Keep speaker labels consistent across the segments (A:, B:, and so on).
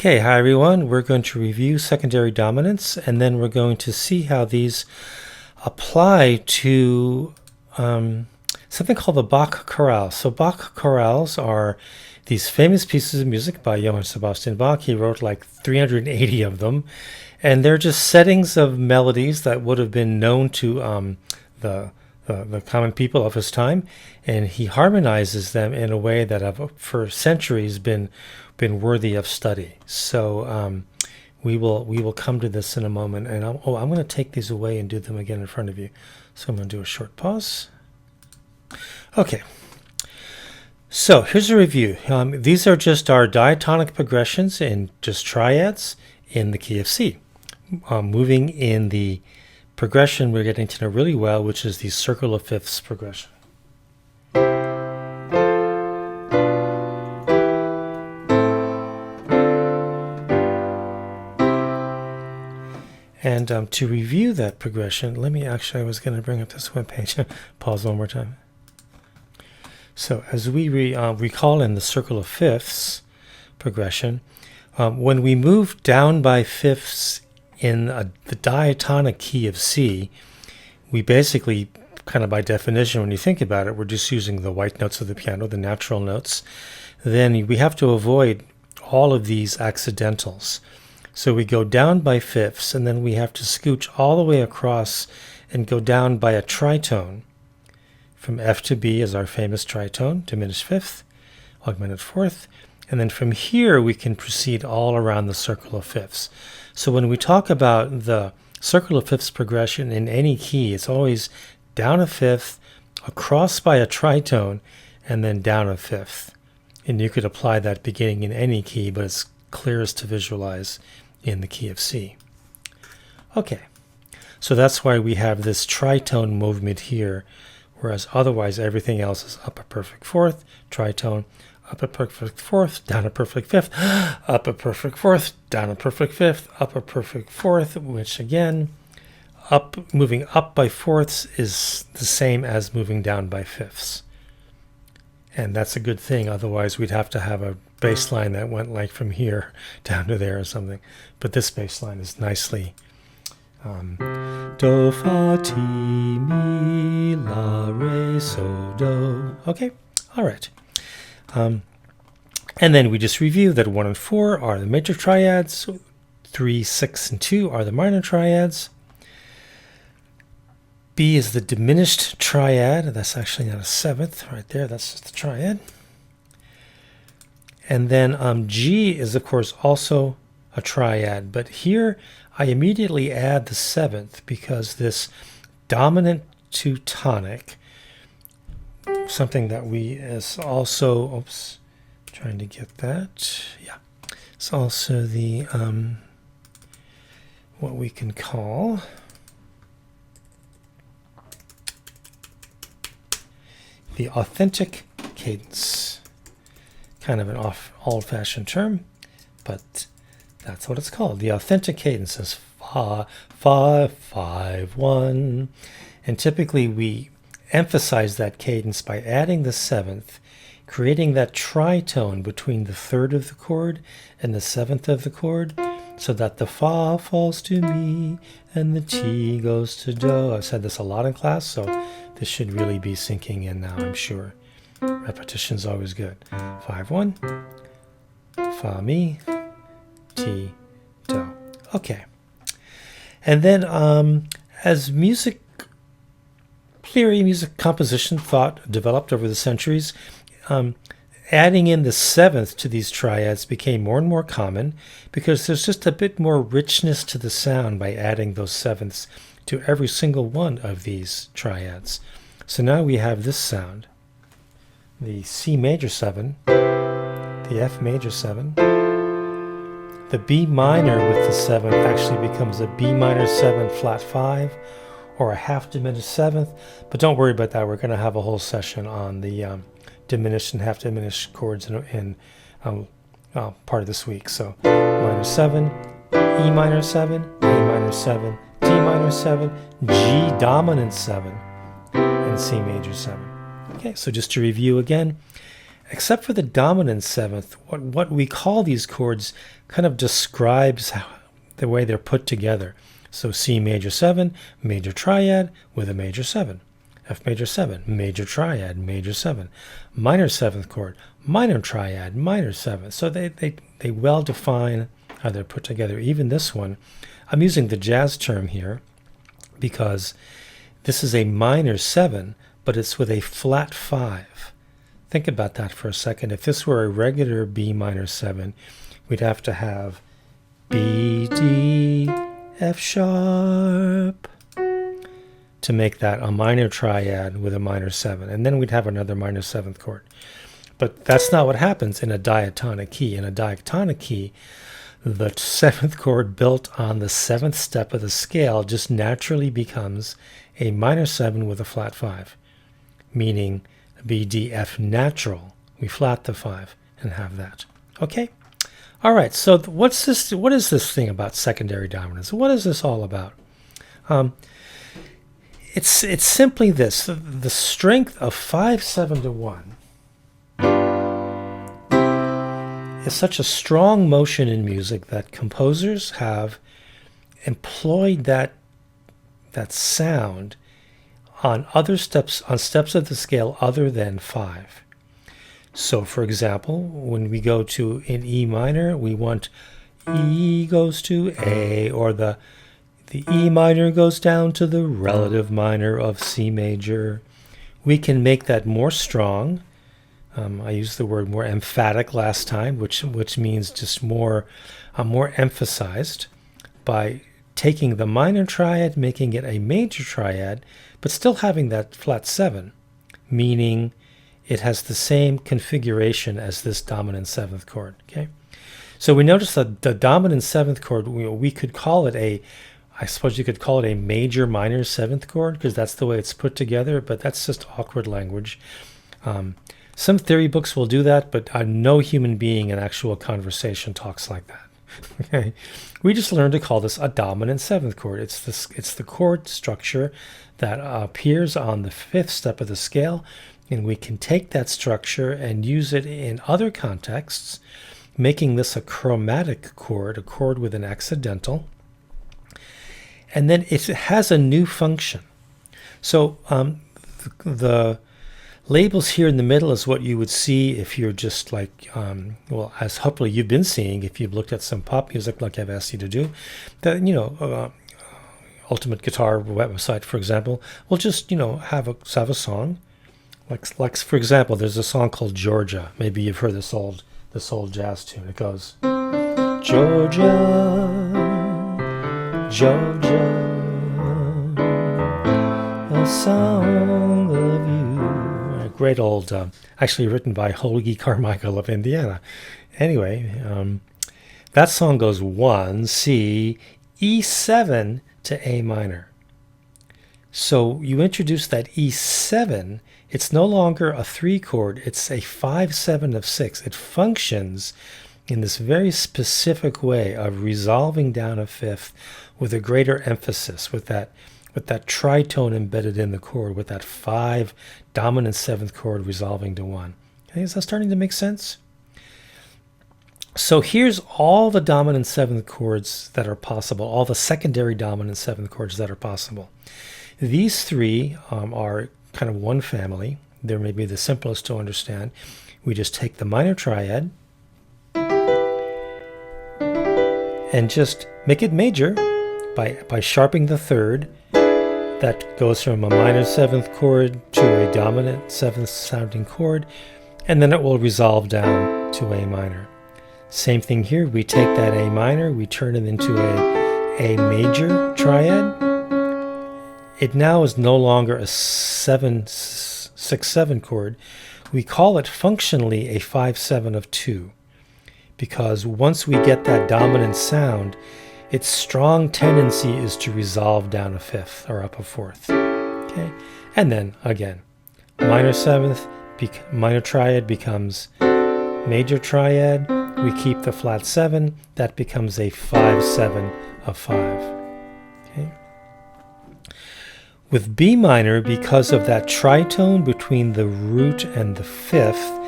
A: Okay, hi everyone. We're going to review secondary dominants, and then we're going to see how these apply to something called the Bach Chorale. So Bach chorales are these famous pieces of music by Johann Sebastian Bach. He wrote like 380 of them, and they're just settings of melodies that would have been known to the common people of his time, and he harmonizes them in a way that have for centuries been worthy of study. So we will come to this in a moment, and I'm going to take these away and do them again in front of you. So I'm going to do a short pause. Okay. So here's a review. These are just our diatonic progressions in just triads in the key of C. Moving in the progression we're getting to know really well, which is the circle of fifths progression. And to review that progression, I was going to bring up this webpage. Pause one more time. So as we recall in the circle of fifths progression, when we move down by fifths in the diatonic key of C, we basically, kind of by definition, when you think about it, we're just using the white notes of the piano, the natural notes. Then we have to avoid all of these accidentals. So we go down by fifths, and then we have to scooch all the way across and go down by a tritone. From F to B is our famous tritone, diminished fifth, augmented fourth. And then from here, we can proceed all around the circle of fifths. So when we talk about the circle of fifths progression in any key, it's always down a fifth, across by a tritone, and then down a fifth. And you could apply that beginning in any key, but it's clearest to visualize in the key of C. Okay, so that's why we have this tritone movement here, whereas otherwise everything else is up a perfect fourth, tritone, up a perfect fourth, down a perfect fifth, up a perfect fourth, down a perfect fifth, up a perfect fourth, which again, moving up by fourths is the same as moving down by fifths. And that's a good thing, otherwise we'd have to have a bass line that went like from here down to there or something. But this bass line is nicely do, fa, ti, mi, la, re, so, do. Okay, all right. And then we just review that 1 and 4 are the major triads, 3, 6, and 2 are the minor triads. B is the diminished triad. That's actually not a seventh right there. That's just the triad. And then G is, of course, also a triad. But here I immediately add the seventh because this dominant to tonic, something that we is also, trying to get that. Yeah. It's also the, what we can call the authentic cadence. Kind of an old-fashioned term, but that's what it's called. The authentic cadence is 5, 5, 1. And typically we emphasize that cadence by adding the seventh, creating that tritone between the third of the chord and the seventh of the chord, so that the fa falls to mi and the ti goes to do. I've said this a lot in class, so this should really be sinking in now, I'm sure. Repetition's always good. 5, 1, fa, mi, ti, do. Okay. And then as music theory, music composition thought developed over the centuries, adding in the seventh to these triads became more and more common because there's just a bit more richness to the sound by adding those sevenths to every single one of these triads. So now we have this sound. The C major 7, the F major 7, the B minor with the 7th actually becomes a B minor 7 flat 5 or a half diminished 7th, but don't worry about that. We're going to have a whole session on the diminished and half diminished chords in part of this week. So minor 7, E minor 7, A minor 7, D minor 7, G dominant 7, and C major 7. Okay, so just to review again, except for the dominant seventh, what we call these chords kind of describes the way they're put together. So C major 7, major triad with a major 7. F major 7, major triad, major 7. Minor 7th chord, minor triad, minor 7. So they well define how they're put together. Even this one, I'm using the jazz term here because this is a minor 7, but it's with a flat 5. Think about that for a second. If this were a regular B minor 7, we'd have to have B, D, F sharp to make that a minor triad with a minor 7. And then we'd have another minor 7th chord. But that's not what happens in a diatonic key. In a diatonic key, the 7th chord built on the 7th step of the scale just naturally becomes a minor 7 with a flat 5, meaning B, D, F natural. We flat the 5 and have that. Okay? All right, so what is this thing about secondary dominance? What is this all about? It's simply this. The strength of 5/7 to 1 is such a strong motion in music that composers have employed that sound on steps of the scale other than 5. So, for example, when we go to in E minor, we want E goes to A, or the E minor goes down to the relative minor of C major. We can make that more strong. I used the word more emphatic last time, which means just more emphasized by taking the minor triad, making it a major triad, but still having that flat 7, meaning it has the same configuration as this dominant 7th chord. Okay, so we notice that the dominant 7th chord, we could call it I suppose you could call it a major minor 7th chord because that's the way it's put together, but that's just awkward language. Some theory books will do that, but no human being in actual conversation talks like that. Okay, we just learned to call this a dominant 7th chord. It's the chord structure that appears on the 5th step of the scale, and we can take that structure and use it in other contexts, making this a chromatic chord, a chord with an accidental. And then it has a new function. So the labels here in the middle is what you would see if you're just like, as hopefully you've been seeing if you've looked at some pop music like I've asked you to do. That, Ultimate Guitar website, for example, will just, have a song. Like for example, there's a song called Georgia. Maybe you've heard this old jazz tune. It goes, Georgia, Georgia, a song of you. A great old, actually written by Hoagy Carmichael of Indiana. Anyway, that song goes 1, C, E7 to A minor. So you introduce that E7, it's no longer a 3 chord, it's a 5/7 of 6. It functions in this very specific way of resolving down a 5th with a greater emphasis, with that tritone embedded in the chord, with that 5 dominant 7th chord resolving to 1. Okay, is that starting to make sense? So here's all the dominant 7th chords that are possible, all the secondary dominant 7th chords that are possible. These 3 are kind of one family. They're maybe the simplest to understand. We just take the minor triad and just make it major by sharping the 3rd. That goes from a minor 7th chord to a dominant 7th sounding chord, and then it will resolve down to A minor. Same thing here. We take that A minor, we turn it into a major triad. It now is no longer a 6/7 chord. We call it functionally a 5/7 of 2, because once we get that dominant sound, its strong tendency is to resolve down a 5th or up a 4th. Okay, and then again, minor 7th, minor triad becomes major triad. We keep the flat 7. That becomes a 5/7 of 5. Okay. With B minor, because of that tritone between the root and the 5th,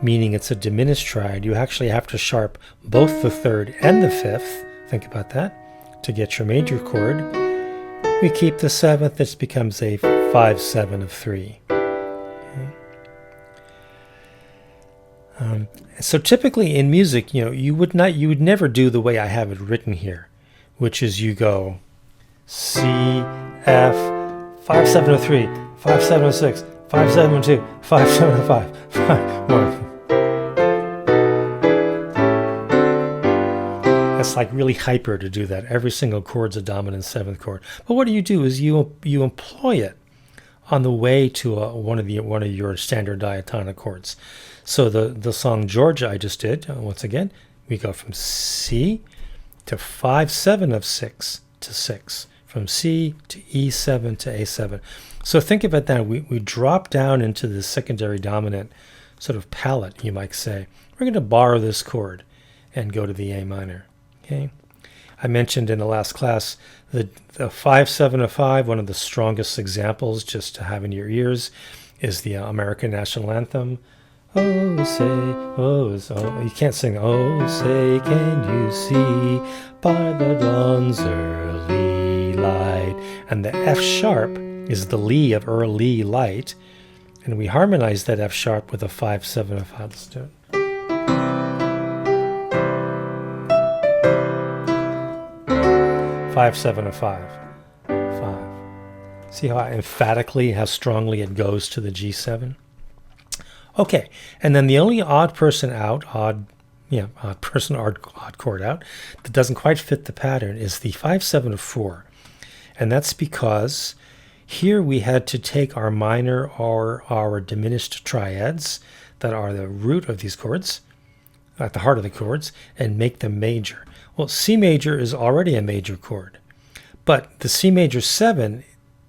A: meaning it's a diminished triad, you actually have to sharp both the third and the fifth. Think about that. To get your major chord, we keep the seventh. This becomes a 5/7 of 3. So typically in music, you would never do the way I have it written here, which is you go C, F, 5/7 of 3, 5/7 of 6, 5/7 of 2, 5/7 of 5, 5/1. It's like really hyper to do that. Every single chord's a dominant seventh chord. But what you do is you employ it on the way to one of your standard diatonic chords. So the song Georgia I just did, once again, we go from C to 5/7 of 6 to 6, from C to E7 to A7. So think about that. We drop down into the secondary dominant sort of palette, you might say. We're going to borrow this chord and go to the A minor. Okay. I mentioned in the last class the 5/7 of 5, one of the strongest examples just to have in your ears is the American National Anthem. Oh, say, you can't sing, oh, say, can you see by the dawn's early light? And the F sharp is the Lee of early light, and we harmonize that F sharp with a 5/7 of 5. Let's do it. 5/7 of 5. 5. See how emphatically, how strongly it goes to the G7? Okay, and then the only odd chord out that doesn't quite fit the pattern is the 5/7 of 4. And that's because here we had to take our minor or our diminished triads that are the root of these chords, at the heart of the chords, and make them major. Well, C major is already a major chord, but the C major 7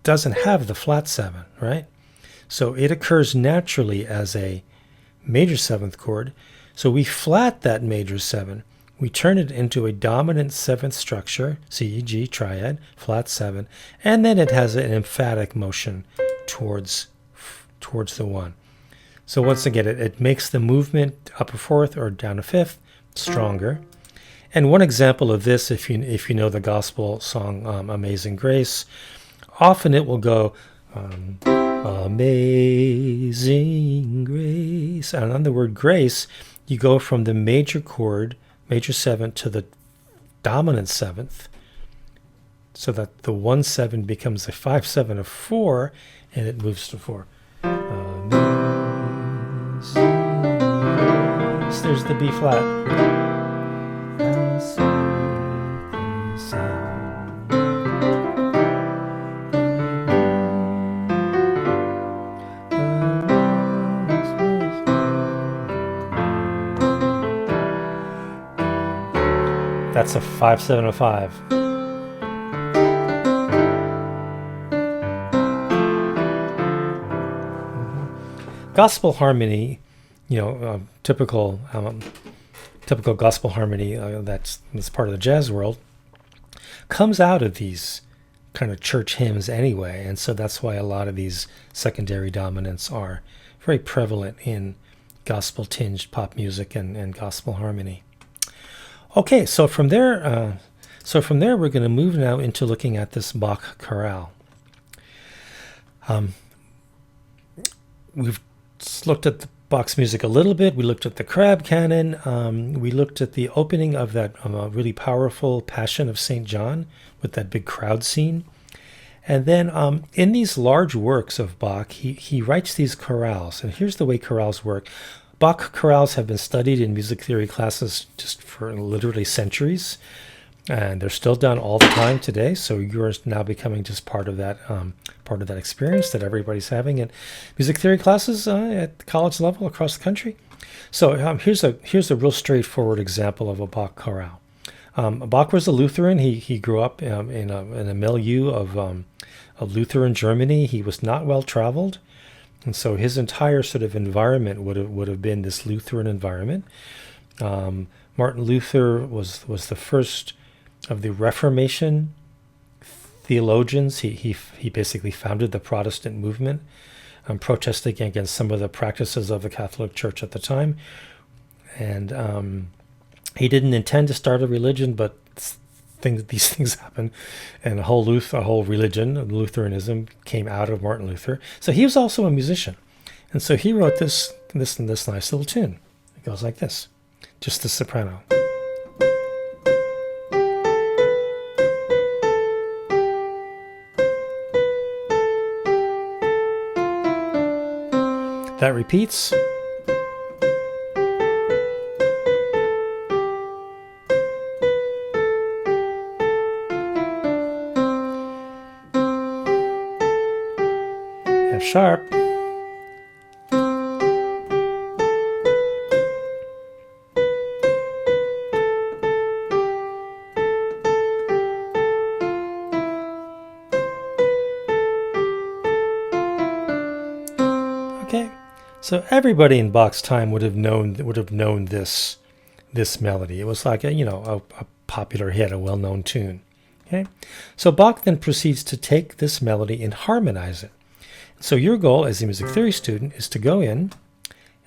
A: doesn't have the flat 7, right? So it occurs naturally as a major 7th chord. So we flat that major 7. We turn it into a dominant 7th structure, C, G, triad, flat 7, and then it has an emphatic motion towards the 1. So once again, it makes the movement up a 4th or down a 5th stronger. And one example of this, if you know the gospel song Amazing Grace, often it will go Amazing Grace. And on the word grace, you go from the major chord, major 7th, to the dominant 7th, so that the 1/7 becomes a 5/7 of 4, and it moves to 4. Amazing. There's the B flat. That's a 5/7 of 5. Gospel harmony, typical gospel harmony that's part of the jazz world, comes out of these kind of church hymns anyway, and so that's why a lot of these secondary dominants are very prevalent in gospel-tinged pop music and gospel harmony. Okay, so from there we're going to move now into looking at this Bach chorale. We've looked at Bach's music a little bit. We looked at the Crab Canon. We looked at the opening of that really powerful Passion of St. John with that big crowd scene. And then in these large works of Bach, he writes these chorales. And here's the way chorales work. Bach chorales have been studied in music theory classes just for literally centuries, and they're still done all the time today. So you're now becoming just part of that experience that everybody's having in music theory classes at the college level across the country. So here's a real straightforward example of a Bach chorale. Bach was a Lutheran. He grew up in a milieu of Lutheran Germany. He was not well traveled. And so his entire sort of environment would have been this Lutheran environment. Martin Luther was the first of the Reformation theologians. He basically founded the Protestant movement. protesting against some of the practices of the Catholic Church at the time. And he didn't intend to start a religion, but these things happen, and a whole religion, Lutheranism, came out of Martin Luther. So he was also a musician, and so he wrote this nice little tune. It goes like this, just the soprano. That repeats. F sharp. Okay, so everybody in Bach's time would have known this melody. It was like a popular hit, a well-known tune. Okay, so Bach then proceeds to take this melody and harmonize it. So your goal as a music theory student is to go in,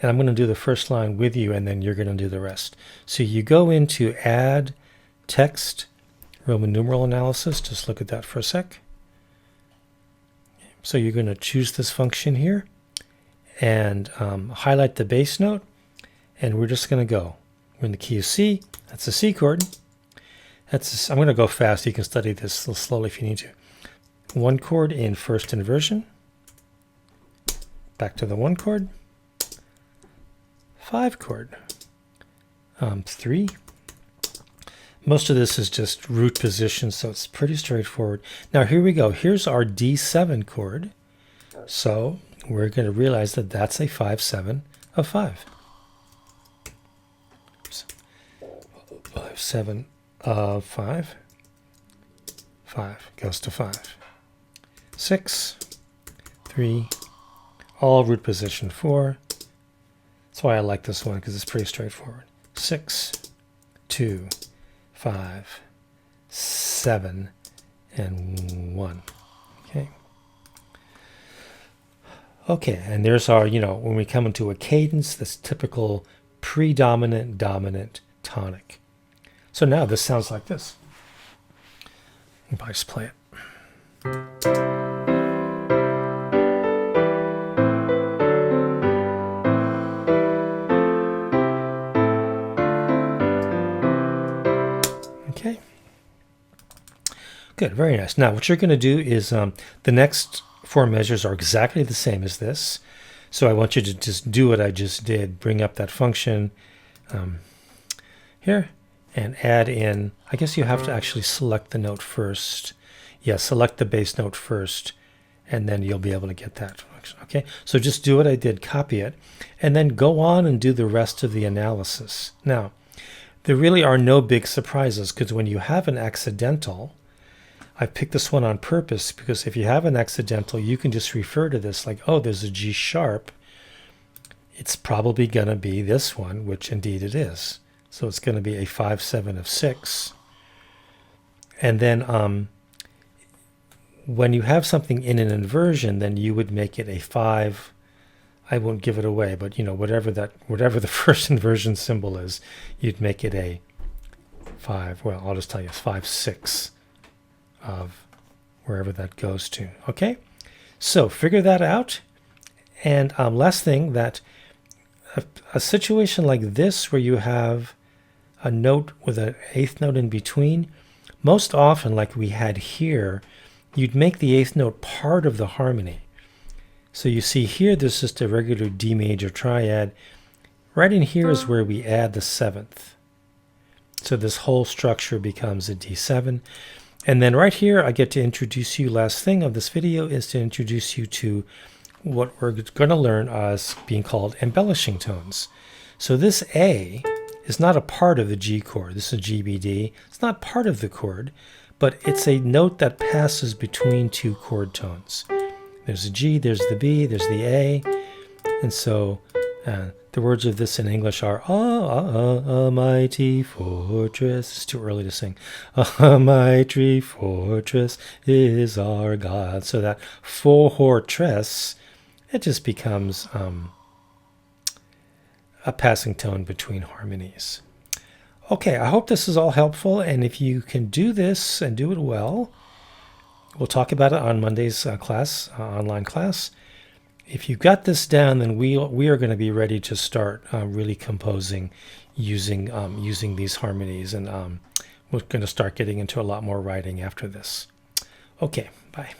A: and I'm going to do the first line with you, and then you're going to do the rest. So you go into add text, Roman numeral analysis. Just look at that for a sec. So you're going to choose this function here and highlight the bass note, and we're just going to go. We're in the key of C. That's a C chord. I'm going to go fast. You can study this a little slowly if you need to. 1 chord in first inversion. Back to the 1 chord. 5 chord. 3. Most of this is just root position, so it's pretty straightforward. Now here we go. Here's our D7 chord. So we're going to realize that that's a 5-7 of 5. 5-7 of 5. 5 goes to 5. 6, 3, all root position 4. That's why I like this one, because it's pretty straightforward. 6, 2, 5, 7, and 1. Okay. Okay, and there's our, when we come into a cadence, this typical predominant, dominant tonic. So now this sounds like this. You can just play it. Okay. Good, very nice. Now what you're going to do is the next 4 measures are exactly the same as this. So I want you to just do what I just did. Bring up that function here and add in, I guess you have to actually select the note first. Yeah, select the bass note first, and then you'll be able to get that function. Okay, so just do what I did, copy it, and then go on and do the rest of the analysis. Now, there really are no big surprises, because when you have an accidental, I picked this one on purpose because if you have an accidental, you can just refer to this like, oh, there's a G sharp. It's probably going to be this one, which indeed it is. So it's going to be a 5-7 of 6. And then when you have something in an inversion, then you would make it a 5. I won't give it away, but whatever the first inversion symbol is, you'd make it a 5. Well, I'll just tell you, it's 5-6 of wherever that goes to. Okay, so figure that out. And last thing, that a situation like this where you have a note with an 8th note in between, most often, like we had here, you'd make the 8th note part of the harmony. So you see here, there's just a regular D major triad. Right in here is where we add the 7th. So this whole structure becomes a D7. And then right here, I get to introduce you, last thing of this video is to introduce you to what we're going to learn as being called embellishing tones. So this A is not a part of the G chord. This is a GBD. It's not part of the chord, but it's a note that passes between 2 chord tones. There's a G, there's the B, there's the A. And so the words of this in English are, a mighty fortress. It's too early to sing. A mighty fortress is our God. So that fortress, it just becomes a passing tone between harmonies. Okay, I hope this is all helpful, and if you can do this and do it well, we'll talk about it on Monday's class, online class. If you've got this down, then we are going to be ready to start really composing using these harmonies, and we're going to start getting into a lot more writing after this. Okay, bye.